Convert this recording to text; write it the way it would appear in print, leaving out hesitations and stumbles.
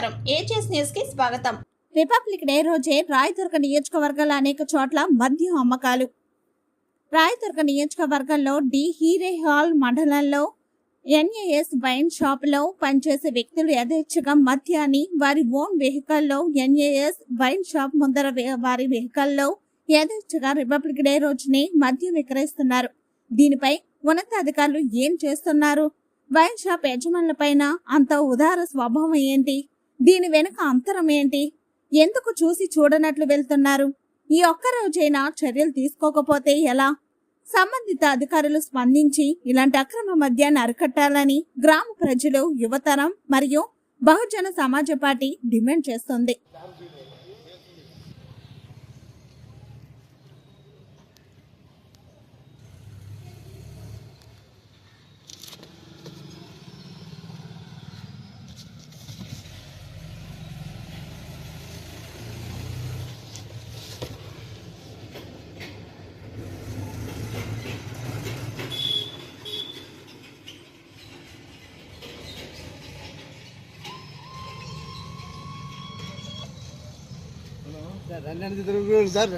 నమస్కారం ages news కి స్వాగతం. రిపబ్లిక్ డే రోజే రాయదుర్గ నియోజకవర్గాల అనేక చోట్ల మద్యం అమ్మకాలు. రాయదుర్గ నియోజకవర్గంలో డి హీరే హాల్ మండలంలో ఎన్ఏఎస్ వైన్ షాప్ లో పనిచేసే వ్యక్తులు యథేచ్ఛగా మద్యాన్ని వారి ఓన్ వెహికల్లో ఎన్ఏఎస్ వైన్ షాప్ ముందర వారి వెహికల్లో యథేచ్ఛగా రిపబ్లిక్ డే రోజునే మద్యం విక్రయిస్తున్నారు. దీనిపై ఉన్నతాధికారులు ఏం చేస్తున్నారు? వైన్ షాప్ యజమానులపైన అంత ఉదార స్వభావం ఏంటి? దీని వెనుక అంతరం ఏంటి? ఎందుకు చూసి చూడనట్లు వెళ్తున్నారు? ఈ ఒక్క రోజైనా చర్యలు తీసుకోకపోతే ఎలా? సంబంధిత అధికారులు స్పందించి ఇలాంటి అక్రమ మద్యాన్ని అరికట్టాలని గ్రామ ప్రజలు, యువతరం మరియు బహుజన సమాజ పార్టీ డిమాండ్ చేస్తుంది. సార్